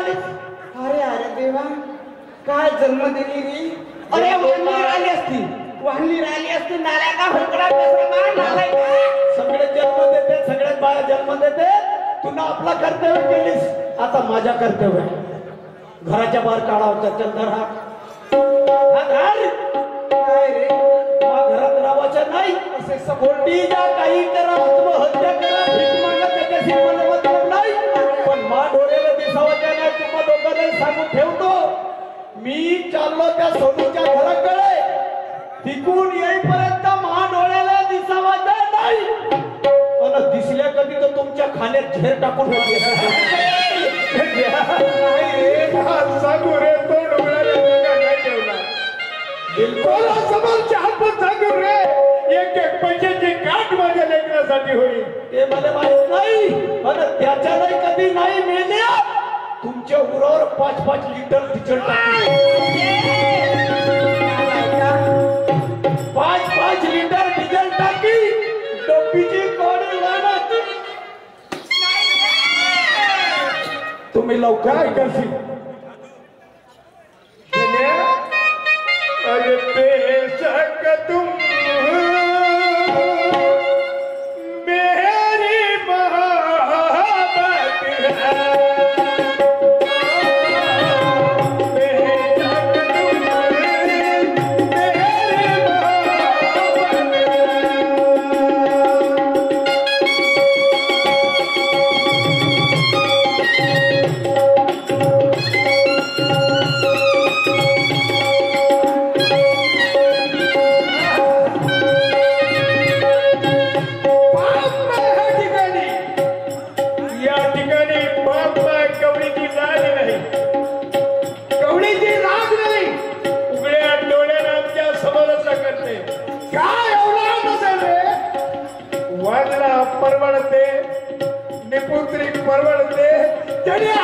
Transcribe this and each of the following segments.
अरे अरे देवा काय जन्म दिली रे. अरे वाहनी राहिली असती नाल्या का होकडा सगळे जन्म देते सगळ्यात बाया जन्म देते. तुला आपला कर्तव्य केलीस आता माझ्या कर्तव्य घराच्या बाहेर काढा होता चंदर हा घर काय रे घरात राहायचं नाही. असे सपोर्टी ज्या काही करा आत्महत्या करा भीक मागा त्याच्याशी मला मतलब नाही. पण मा डोळ्याला दिसावायच्या नाही. तुम्हा दोघांना सांगून ठेवतो मी चाललो त्या सोनूच्या घराकडे. तिकून येईपर्यंत मा डोळ्याला दिसावायचं नाही. पण दिसल्या कधी तर तुमच्या खाण्यात झेर टाकून सांगू रे तो डोळ्याला नाही ठेवला बिलकुल समोरच्या हात सांगू रे. एक एक पैशाची गाठ माझ्या लेकरासाठी होईल ते मला माहित नाही. पण त्याच्या नाही कधी नाही मेल्या तुमच्या उरावर 5-5 लिटर डिझेल टाकून 5-5 लिटर डिझेल टाकी डोपीची कोणी लावणार. तुम्ही लवकर करशील अरे बेशक तुम मेरी मोहब्बत है. परवडते निपुत्री परवडते जड्या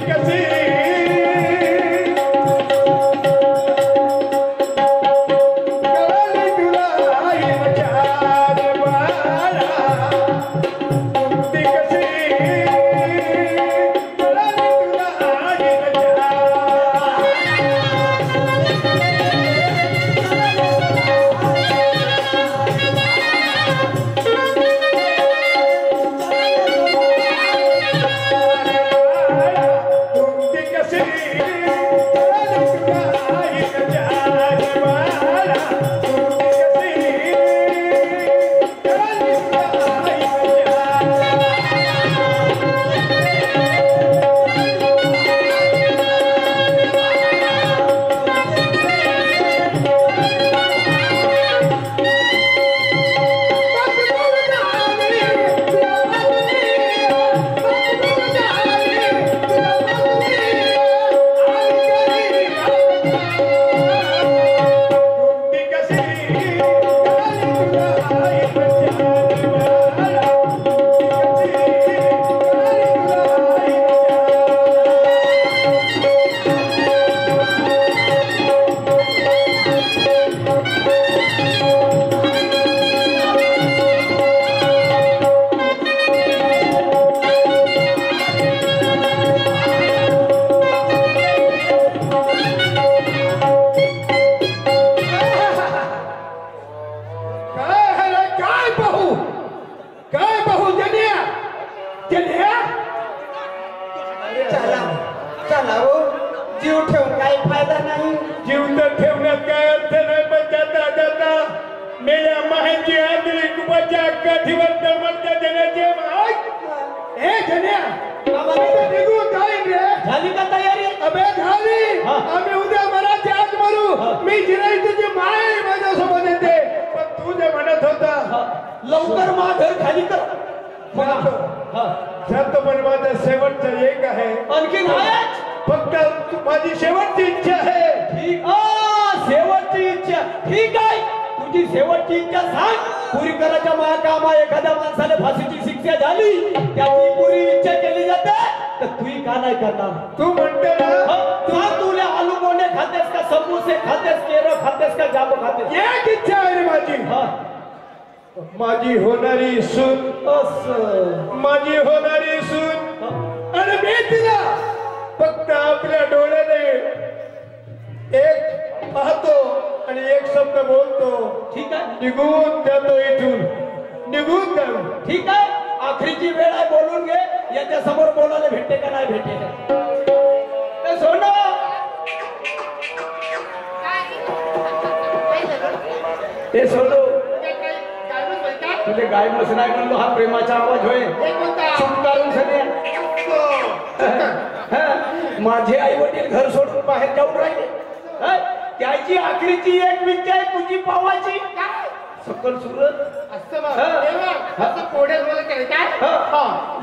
कशी लवकर घर खाली कर. शेवटचं एक आहे आणखी फक्त माझी शेवटची इच्छा आहे. ठीक शेवटची इच्छा ठीक आहे. तुझी शेवटची इच्छा सांग. पुरी करायच्या माझ्या कामा एखाद्या माणसाला फाशीची शिक्षा झाली त्याची पुरी इच्छा केली जाते तर तू का नाही करणार. तू म्हणते ना तुला आलू बोंडे खातेस का समोसे खातेस केरळ खातेस का जामो खातेस. एक इच्छा आहे रे माझी. माझी होणारी सून, असं माझी होणारी सून, आणि मी तिला फक्त आपल्या डोळ्याने एक पाहतो आणि एक शब्द बोलतो, ठीक आहे निघून जातो इथून, निघून जाऊ. ठीक आहे. आखरीची वेळ आहे, बोलून घे. याच्या समोर बोलायला भेटते का नाही भेटे सोनं. ते सोडू, तुझे गाय मस नाही म्हणलो, हा प्रेमाचा आवाज होय. चूप करून सगळे माझे आई वडील घर सोडून बाहेर जाऊन राहिले. त्याची आखरीची एक विद्या आहे तुझी पावाची. सकल सुरत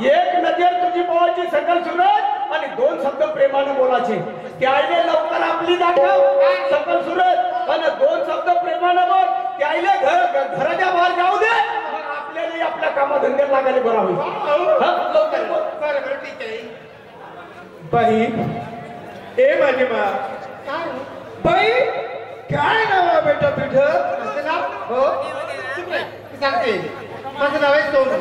एक नजर तुझी पावाची, सकल सुरत, आणि दोन शब्द प्रेमाने बोलायचे. त्याने लवकर आपली दाखव सकल सुरत, आणि दोन शब्द प्रेमाने बोल. त्याने घराच्या बाहेर जाऊ दे, आपल्याला आपल्या कामाधंद्यात लागायला बरा होईल. लवकर बोल. बाई, ए माझी मा, बाई काय नाव आहे बेटा तुझं? हो सांगते माझं नाव आहे सोनू.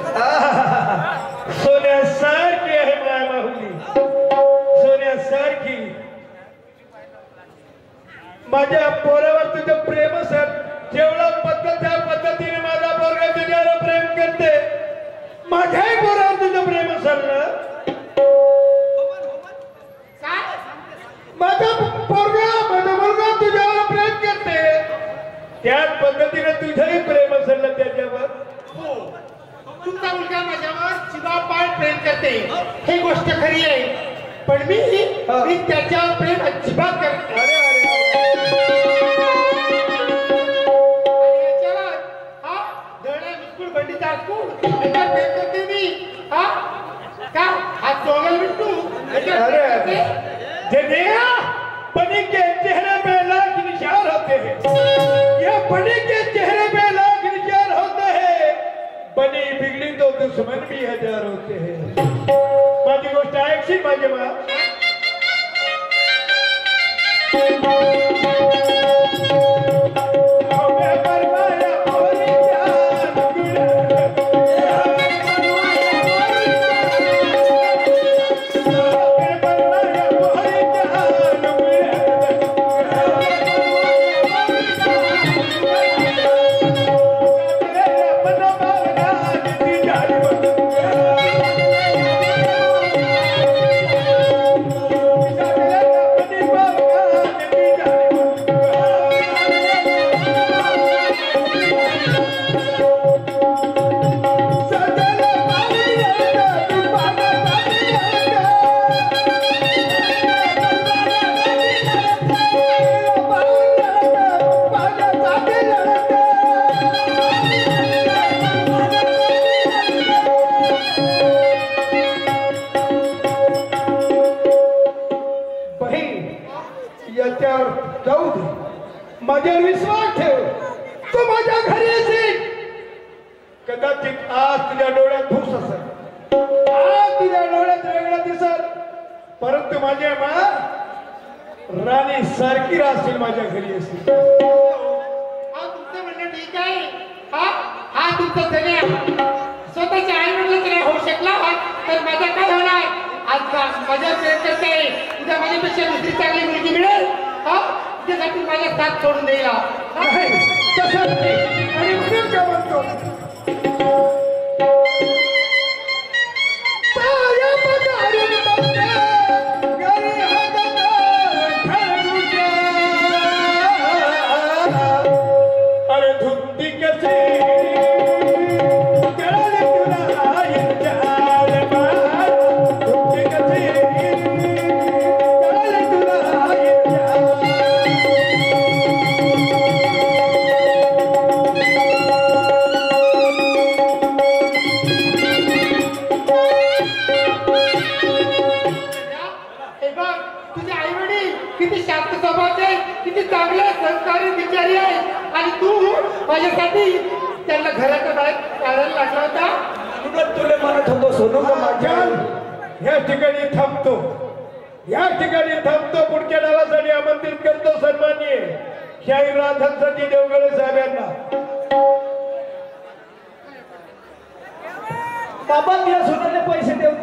सोन्यासारखी आहे माय माहुली, सोन्यासारखी. माझ्या पोरावर तुझं प्रेम सर, जेवढा पद्धत त्या पद्धतीने माझा पोरगा तुझ्यावर प्रेम करते. माझ्याही पोरावर तुझं प्रेम सर ना. माझा मुलगा तुझ्यावर प्रेम करते, त्याच पद्धतीने तुझंही प्रेम असेल ना त्याच्यावर. हो, तुमचा मुलगा माझ्यावर जीवापाड प्रेम करते, ही गोष्ट खरी आहे. पण मी त्याच्यावर प्रेम अजिबात करते. अरे बंडीचा प्रेम करते मी. हा चोगल बिट्टू बनी के चेहरे पे लाख निशान होते हैं, ये बनी के चेहरे पे लाख निशान होते हैं, बनी बिगड़ी तो दुश्मन भी हजार होते हैं. माझी गोष्ट ऐकशी माझी मा. माझ्यावर विश्वास ठेव, तू माझ्या घरी येशील. कदाचित आज तुझ्या डोळ्यात धूस असेल, आज तुझ्या डोळ्यात वेगळं दिसल, परंतु माझ्या मा राणी सारखी राहशील, माझ्या घरी येशील. हा तुमचं म्हणणं ठीक आहे. हा तुमचं सगळे स्वतःच्या आई वडिलांचं नाही होऊ शकला तर माझा काय होणार? आज माझ्या प्रेम करते, उद्या माझ्यापेक्षा दुसरी चांगली मुलगी मिळेल, त्यासाठी माझ्या साथ सोडून द्यायला तसं नाही. आणि म्हणून काय म्हणतो, अरे धुंदी कसे माझ्यासाठी त्यांना घराच्या बाहेर काढायला लागला होता. तुला म्हणत होतो सोनू ह्या ठिकाणी थांबतो, या ठिकाणी थांबतो. पुढच्या डावासाठी आमंत्रित करतो सन्माननीय शाहीर राधांसाठी देवगडे साहेबांना. बाबा तुझ्या स्वतःचे पैसे देऊ